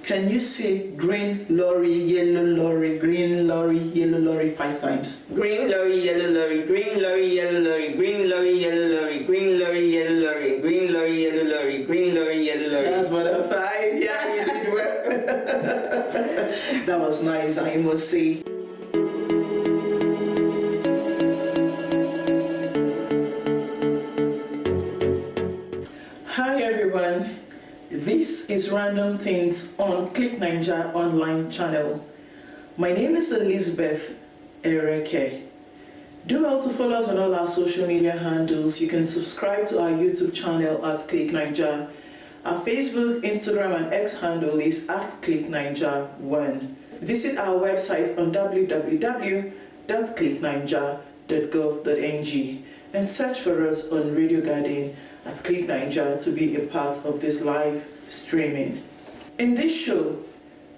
Can you say green lorry, yellow lorry, green lorry, yellow lorry 5 times? Green lorry, yellow lorry, green lorry, yellow lorry, green lorry, yellow lorry, green lorry, yellow lorry, green lorry, yellow lorry, green lorry, yellow lorry. That's more than 5. Yeah, you did well. That was nice, I must say. Hi everyone. This is Random Things on Click Naija online channel. My name is Elizabeth Ereke. Do well to follow us on all our social media handles. You can subscribe to our YouTube channel at Click Naija. Our Facebook, Instagram and X handle is at Click Naija1. Visit our website on www.clicknaija.gov.ng and search for us on Radio Garden at Click Naija to be a part of this live streaming. In this show,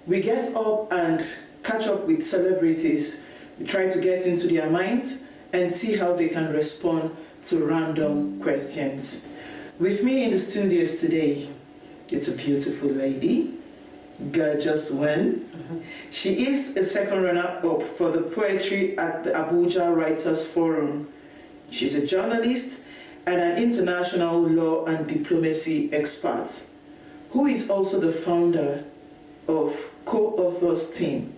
we get up and catch up with celebrities. We try to get into their minds and see how they can respond to random questions. With me in the studios today, it's a beautiful lady, gorgeous one. She is a second runner-up for the poetry at the Abuja Writers Forum. She's a journalist and an international law and diplomacy expert, who is also the founder of Co-Authors Team,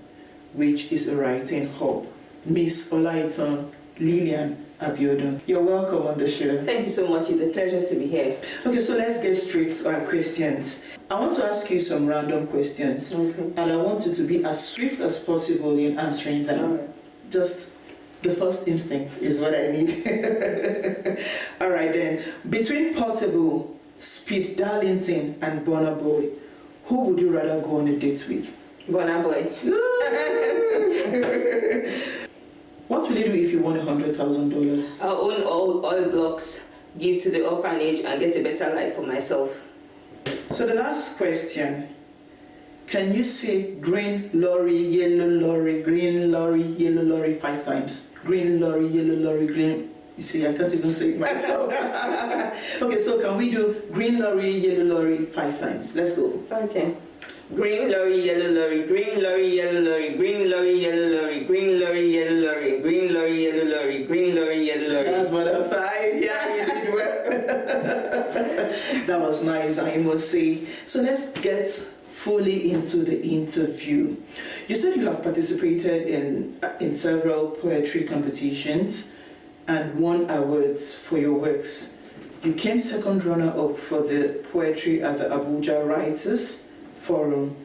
which is a writing hub. Miss Olaitan Lillian Abiodun. You're welcome on the show. Thank you so much. It's a pleasure to be here. Okay, so let's get straight to our questions. I want to ask you some random questions, and I want you to be as swift as possible in answering them. All right. Just the first instinct is what I need. All right then. Between Portable, Speed Darlington, and Burna Boy, who would you rather go on a date with? Burna Boy. What will you do if you won $100,000? I'll own all oil blocks, give to the orphanage, and get a better life for myself. So the last question. Can you say green lorry, yellow lorry, green lorry, yellow lorry 5 times? Green lorry, yellow lorry, green. You see, I can't even say it myself. Okay, so can we do green lorry, yellow lorry 5 times? Let's go. Okay. Green lorry, yellow lorry, green lorry, yellow lorry, green lorry, yellow lorry, green lorry, yellow lorry, green lorry, yellow lorry, green lorry, yellow lorry. That's more than 5. Yeah, you did well. That was nice, I must say. So let's get fully into the interview. You said you have participated in several poetry competitions and won awards for your works. You came second runner-up for the poetry at the Abuja Writers Forum.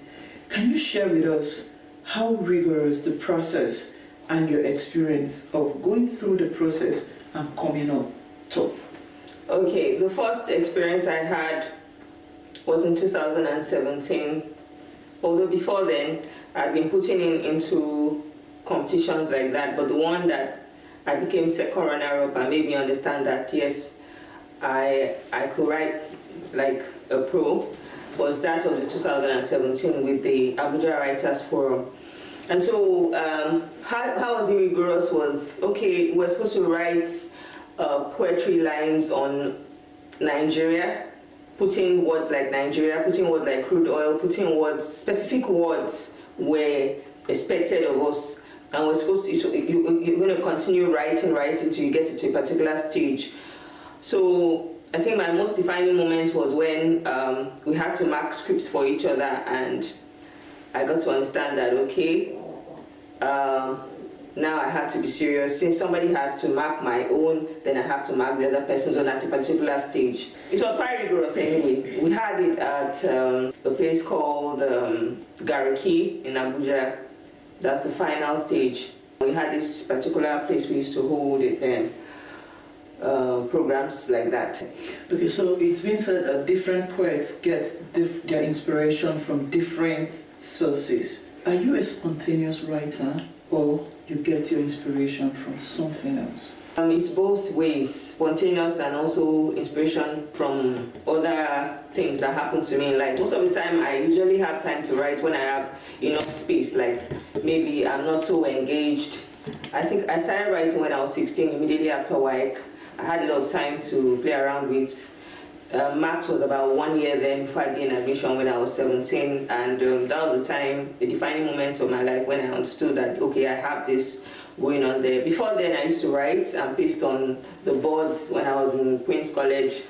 Can you share with us how rigorous the process and your experience of going through the process and coming up top? Okay, the first experience I had was in 2017. Although before then, I'd been putting into competitions like that, but the one that I became second runner-up and made me understand that, yes, I could write like a pro, was that of the 2017 with the Abuja Writers Forum. And so how was it rigorous was, okay, we're supposed to write poetry lines on Nigeria, putting words like Nigeria, putting words like crude oil, putting words, specific words were expected of us. And we're supposed to, you're going to continue writing till you get to a particular stage. So I think my most defining moment was when we had to mark scripts for each other, and I got to understand that, okay, now I have to be serious. Since somebody has to mark my own, then I have to mark the other person's own at a particular stage. It was quite rigorous anyway. We had it at a place called Gariki in Abuja. That's the final stage. We had this particular place we used to hold it then. Programs like that. Okay, so it's been said that different poets get their inspiration from different sources. Are you a spontaneous writer, or you get your inspiration from something else? It's both ways, spontaneous and also inspiration from other things that happen to me in life. Most of the time, I usually have time to write when I have enough space, like maybe I'm not so engaged. I think I started writing when I was 16, immediately after work. I had a lot of time to play around with maths was about 1 year then before I gained admission when I was 17, and that was the time, the defining moment of my life when I understood that, okay, I have this going on there. Before then, I used to write and paste on the boards when I was in Queen's College,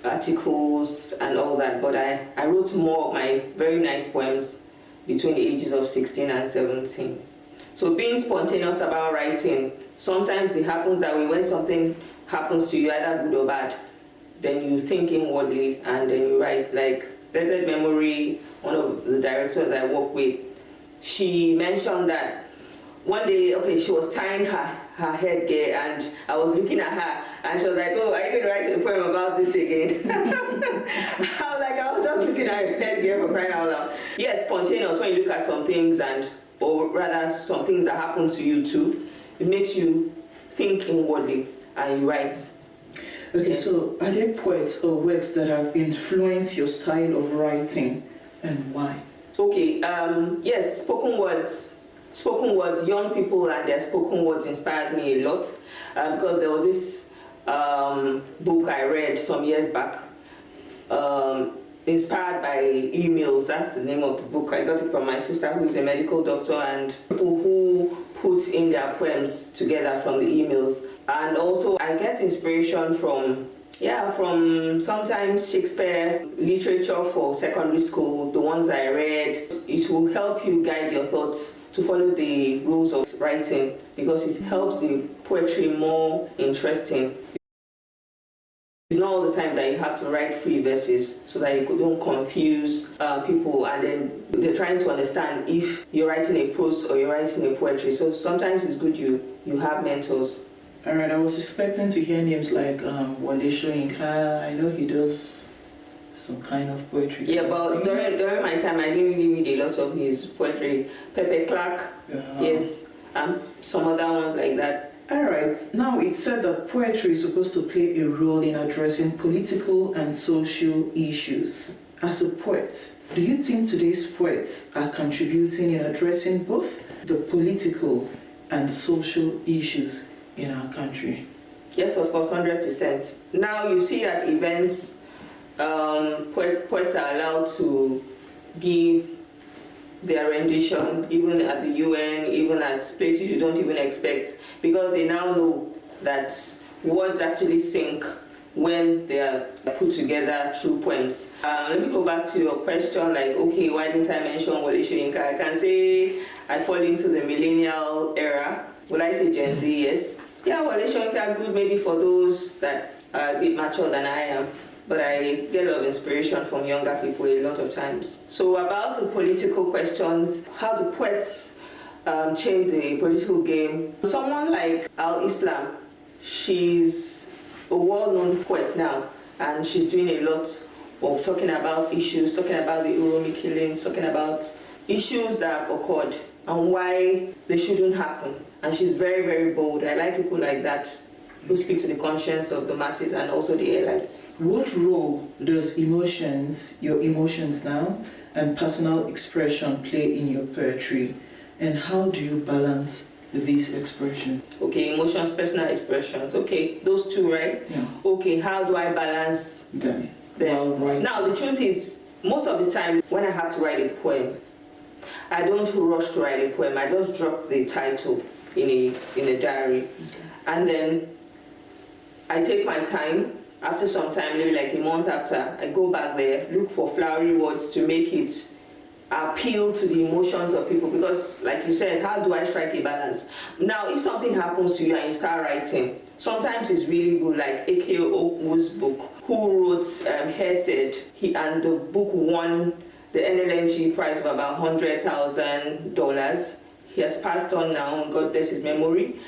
articles and all that, but I wrote more of my very nice poems between the ages of 16 and 17. So being spontaneous about writing, sometimes it happens that way. When something happens to you, either good or bad, then you think inwardly and then you write. Like Blessed Memory, one of the directors I work with, she mentioned that one day, okay, she was tying her headgear and I was looking at her and she was like, oh, are you going to write a poem about this again? I was just looking at her headgear for crying out loud. Yes, spontaneous, when you look at some things or rather some things that happen to you too, it makes you think inwardly and you write. Okay, Yes. so are there poets or works that have influenced your style of writing and why? Okay, yes, spoken words, young people and their spoken words inspired me a lot because there was this book I read some years back, inspired by emails. That's the name of the book. I got it from my sister who is a medical doctor, and people who put in their poems together from the emails. And also I get inspiration from sometimes Shakespeare literature for secondary school, the ones I read. It will help you guide your thoughts to follow the rules of writing because it helps the poetry more interesting. It's not all the time that you have to write free verses so that you don't confuse people, and then they're trying to understand if you're writing a prose or you're writing a poetry. So sometimes it's good you have mentors. All right, I was expecting to hear names like Wale Soyinka. I know he does some kind of poetry. Yeah, but during my time, I didn't really read a lot of his poetry. Pepe Clark, yes, some other ones like that. All right, now it's said that poetry is supposed to play a role in addressing political and social issues. As a poet, do you think today's poets are contributing in addressing both the political and social issues in our country? Yes, of course, 100%. Now you see at events, poets are allowed to give their rendition, even at the UN, even at places you don't even expect, because they now know that words actually sink when they are put together through poems. Let me go back to your question, like, okay, why didn't I mention Wale Soyinka? I can say I fall into the millennial era. Will I say Gen Z? Yes. Yeah, Wale Soyinka good maybe for those that are a bit mature than I am. But I get a lot of inspiration from younger people a lot of times. So about the political questions, how the poets change the political game. Someone like Al-Islam, she's a well-known poet now, and she's doing a lot of talking about issues, talking about the Uromi killings, talking about issues that have occurred and why they shouldn't happen. And she's very, very bold. I like people like that who speak to the conscience of the masses and also the elites. What role does your emotions now, and personal expression play in your poetry? And how do you balance these expressions? Okay, emotions, personal expressions. Okay, those two, right? Yeah. Okay, how do I balance them? Right. Now, the truth is, most of the time when I have to write a poem, I don't rush to write a poem. I just drop the title in a diary. Okay. And then I take my time. After some time, maybe like a month after, I go back there, look for flowery words to make it appeal to the emotions of people. Because like you said, how do I strike a balance? Now, if something happens to you and you start writing, sometimes it's really good, like A.K.O. Okwo's book, who wrote Hesed, and the book won the NLNG prize of about $100,000. He has passed on now, God bless his memory.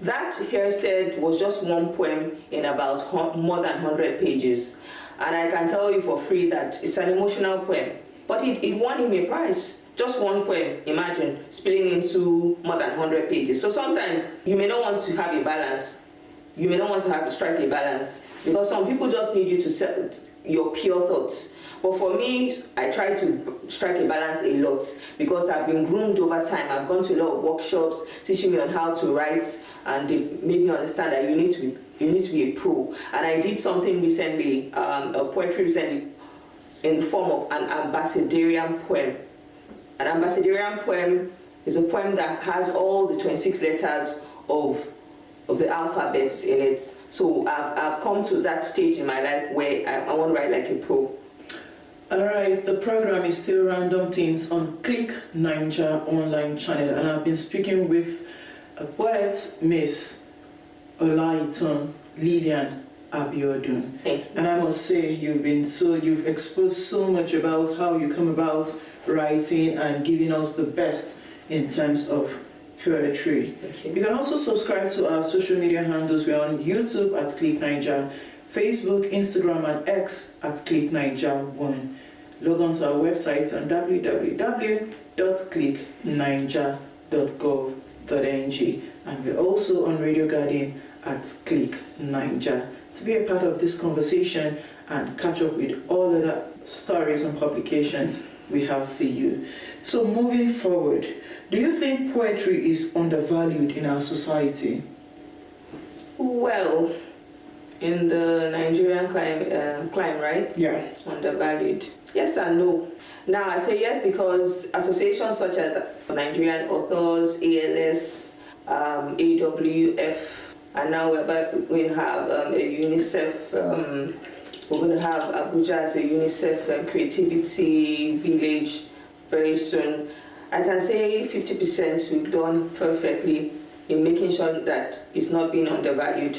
That Hesed was just one poem in about more than 100 pages. And I can tell you for free that it's an emotional poem. But it won him a prize. Just one poem, imagine, spilling into more than 100 pages. So sometimes you may not want to have a balance. You may not want to strike a balance. because some people just need you to set your pure thoughts. But for me, I try to strike a balance a lot because I've been groomed over time. I've gone to a lot of workshops teaching me on how to write, and they made me understand that you need to be a pro. And I did something recently, a poetry recently, in the form of an ambassadorian poem. An ambassadorian poem is a poem that has all the 26 letters of the alphabets in it. So I've come to that stage in my life where I want to write like a pro. Alright, the program is still Random Things on Click Ninja online channel, and I've been speaking with a poet, Miss Olaitan Lillian Abiodun. Thank you. And I must say, you've exposed so much about how you come about writing and giving us the best in terms of poetry. Thank You can also subscribe to our social media handles. We're on YouTube at Click Ninja, Facebook, Instagram, and X at Click Ninja 1. Log on to our website on www.clickninja.gov.ng, and we're also on Radio Garden at Click Ninja. To be a part of this conversation and catch up with all other stories and publications we have for you. So moving forward, do you think poetry is undervalued in our society? Well, in the Nigerian climate, right? Yeah. Undervalued. Yes and no. Now I say yes because associations such as Nigerian Authors, ALS, AWF, and now we have a UNICEF. We're going to have Abuja as a UNICEF creativity village very soon. I can say 50% we've done perfectly in making sure that it's not being undervalued.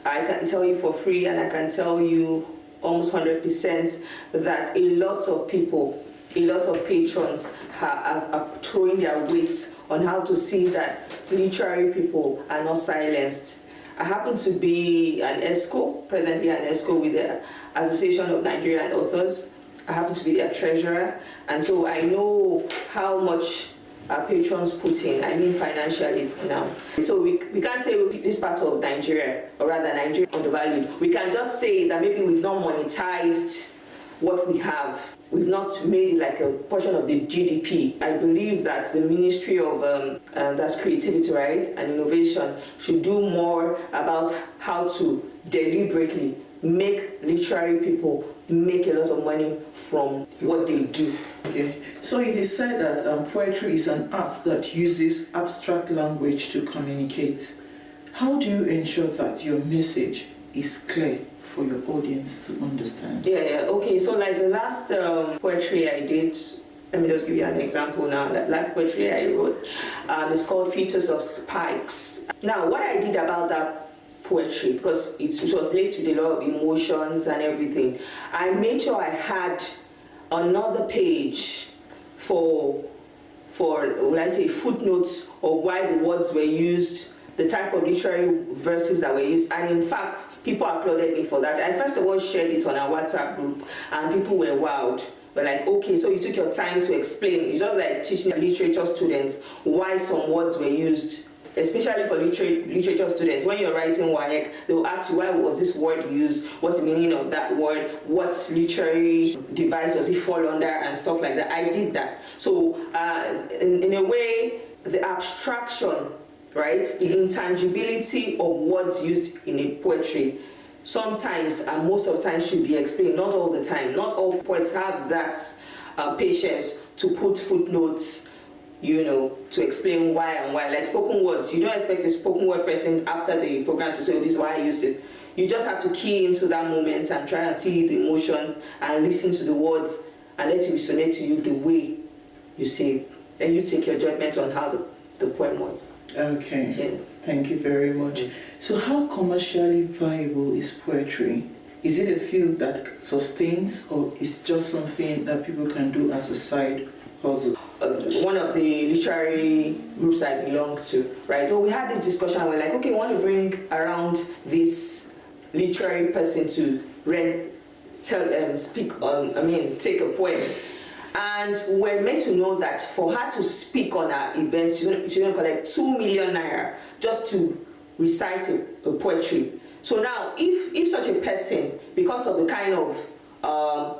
I can tell you for free, and I can tell you almost 100% that a lot of people, a lot of patrons are throwing their weight on how to see that literary people are not silenced. I happen to be an ESCO, presently an ESCO with the Association of Nigerian Authors. I happen to be their treasurer, and so I know how much our patrons put in, I mean financially now. So we can't say this part of Nigeria, or rather Nigeria, undervalued. We can just say that maybe we've not monetized what we have. We've not made like a portion of the GDP. I believe that the Ministry of that's creativity, right, and innovation should do more about how to deliberately make literary people make a lot of money from what they do. Okay, so it is said that poetry is an art that uses abstract language to communicate. How do you ensure that your message is clear for your audience to understand? Yeah, okay, so like the last poetry I did, let me just give you an example now. That last poetry I wrote is called Fetus of Spikes. Now, what I did about that poetry, because it was laced with a lot of emotions and everything, I made sure I had another page for will I say footnotes of why the words were used, the type of literary verses that were used, and in fact people applauded me for that. I first of all shared it on our WhatsApp group, and people were wowed. But like, okay, so you took your time to explain. It's just like teaching literature students why some words were used. Especially for literature students, when you're writing WAEC, they will ask you, why was this word used? What's the meaning of that word? What literary device does it fall under? And stuff like that. I did that. So in a way, the abstraction, right, the intangibility of words used in a poetry sometimes and most of the time should be explained. Not all the time. Not all poets have that patience to put footnotes, you know, to explain why and why. Like spoken words, you don't expect a spoken word person after the program to say, oh, this is why I used it. You just have to key into that moment and try and see the emotions and listen to the words and let it resonate to you the way you say it. Then you take your judgment on how the poem was. Okay. Yes. Thank you very much. So how commercially viable is poetry? Is it a field that sustains, or is just something that people can do as a side hustle? One of the literary groups I belong to, right? So we had this discussion. We're like, okay, we want to bring around this literary person to speak on. Take a poem, and we're meant to know that for her to speak on our events, she's going to collect 2 million naira just to recite a poetry. So now, if such a person, because of the kind of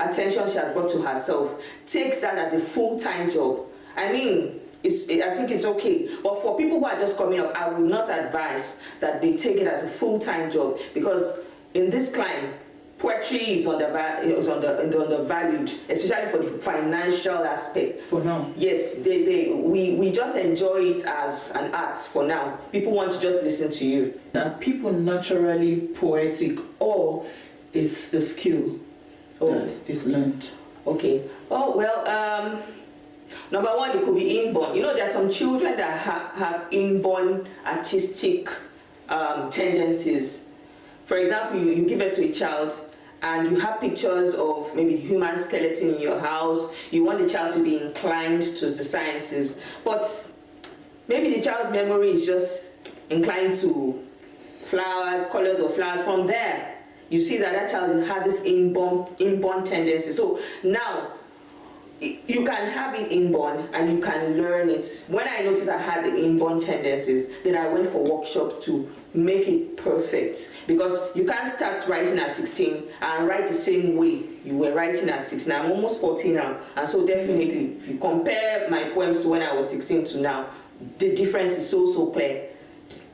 attention she has brought to herself, takes that as a full-time job, I mean, I think it's okay. But for people who are just coming up, I would not advise that they take it as a full-time job, because in this climate, poetry is undervalued, especially for the financial aspect. For now. Yes, we just enjoy it as an art for now. People want to just listen to you. Are people naturally poetic, or is the skill that is learned? Okay. Oh, well, number one, it could be inborn. You know, there are some children that have inborn artistic tendencies. For example, you give it to a child and you have pictures of maybe human skeleton in your house. You want the child to be inclined to the sciences, but maybe the child's memory is just inclined to flowers, colors of flowers. From there, you see that child has this inborn tendency. So now, you can have it inborn and you can learn it. When I noticed I had the inborn tendencies, then I went for workshops to make it perfect. Because you can't start writing at 16 and write the same way you were writing at 16. I'm almost 40 now. And so definitely, if you compare my poems to when I was 16 to now, the difference is so clear.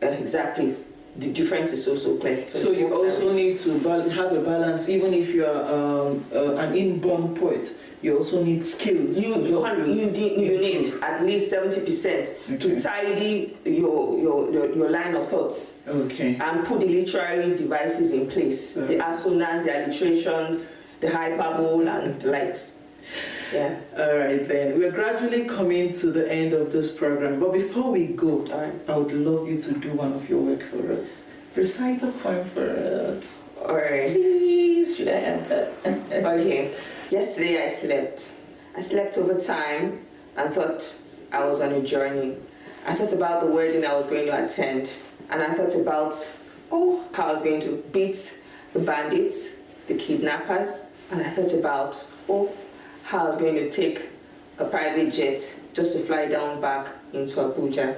Exactly. The difference is so clear. So you also need to have a balance, even if you are an inborn poet. You also need skills. You need at least 70% to tidy your line of thoughts. Okay. And put the literary devices in place. The assonance, the alliterations, the hyperbole, and the likes. Yeah. All right then. We're gradually coming to the end of this program. But before we go, I would love you to do one of your work for us. Recite a poem for us. All right. Please, should I have that? Okay. Yesterday I slept. I slept over time and thought I was on a journey. I thought about the wedding I was going to attend, and I thought about how I was going to beat the bandits, the kidnappers, and I thought about how I was going to take a private jet just to fly down back into Abuja.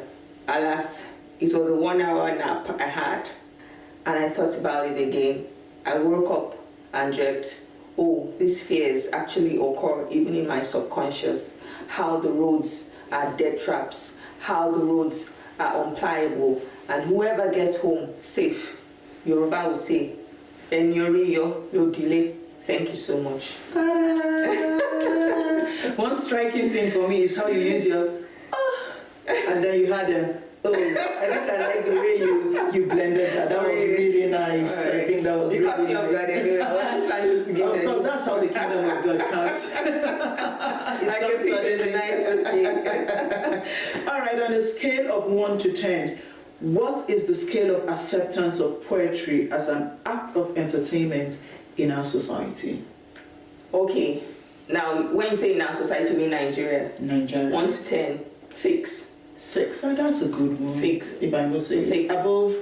Alas, it was a 1 hour nap I had, and I thought about it again. I woke up and dreamt, these fears actually occur even in my subconscious. How the roads are death traps, how the roads are unpliable, and whoever gets home safe, Yoruba will say, Enyoriyo, no delay. Thank you so much. One striking thing for me is how you use your and then you had them. I think I like the way you blended that. That was really nice. I think that was really nice. Of course, that's how the kingdom of God comes. All right, on a scale of 1 to 10, what is the scale of acceptance of poetry as an act of entertainment in our society? Okay, now when you say in our society, you mean Nigeria? 1 to 10, 6. 6. Oh, that's a good one. 6. If I must say, 6. Above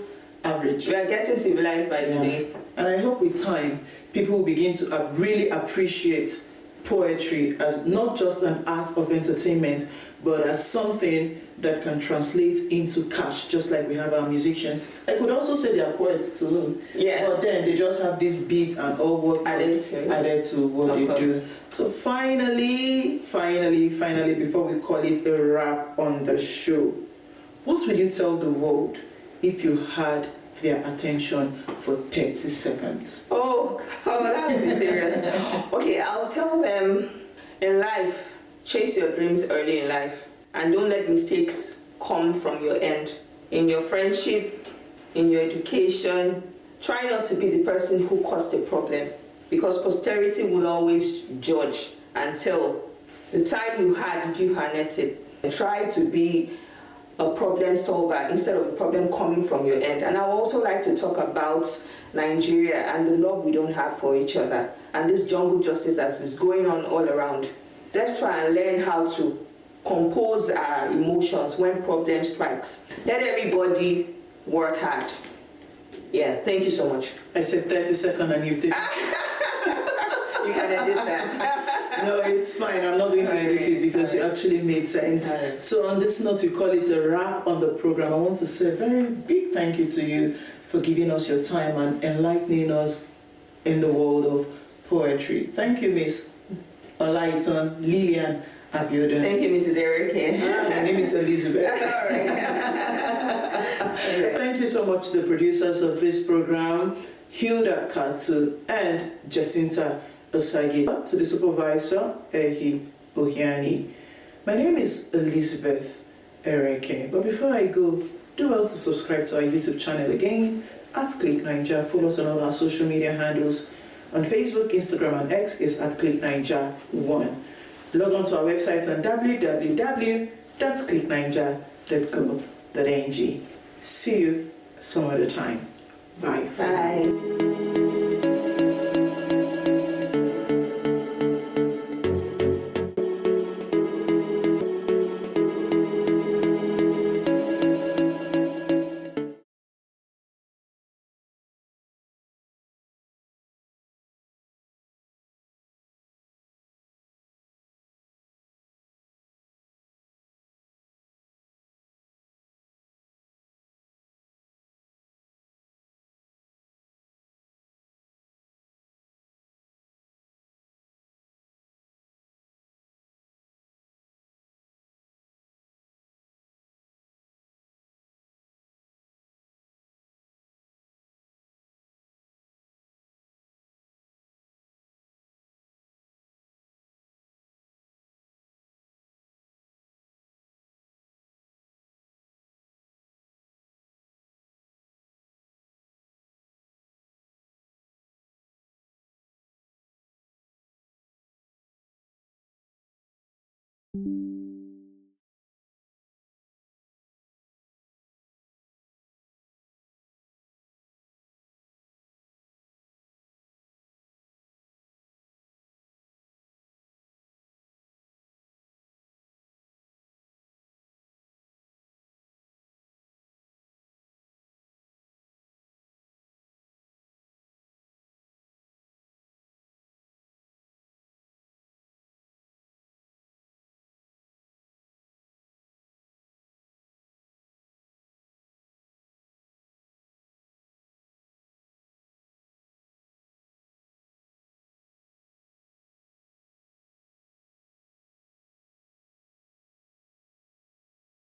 average. We are getting civilized by the day. And I hope with time, people will begin to really appreciate poetry as not just an art of entertainment, but as something that can translate into cash, just like we have our musicians. I could also say they are poets too. Yeah. But then they just have these beats and all what added to what they do. So finally, before we call it a wrap on the show, what will you tell the world if you had their attention for 30 seconds? Oh, that would be serious. Okay, I'll tell them, in life, chase your dreams early in life, and don't let mistakes come from your end. In your friendship, in your education, try not to be the person who caused a problem, because posterity will always judge and tell, the time you had, did you harness it? And try to be a problem solver instead of a problem coming from your end. And I would also like to talk about Nigeria and the love we don't have for each other, and this jungle justice that is going on all around. Let's try and learn how to compose our emotions when problem strikes. Let everybody work hard. Yeah, thank you so much. I said 30 seconds and you did. You can edit that. No, it's fine. I'm not going to edit it because you actually made sense. So on this note, we call it a wrap on the program. I want to say a very big thank you to you for giving us your time and enlightening us in the world of poetry. Thank you, Miss Olaitan Lillian Abiodun. Thank you, Mrs. Eric. My name is Elizabeth. All right. Thank you so much to the producers of this program, Hilda Katsu and Jacinta Osagi, to the supervisor, Ehi Ohiani. My name is Elizabeth Erike. But before I go, do well to subscribe to our YouTube channel again at Click Nigeria. Follow us on all our social media handles. On Facebook, Instagram, and X is at Click Nigeria 1. Log on to our website on www.clicknigeria.gov.ng. See you some other time. Bye. Bye.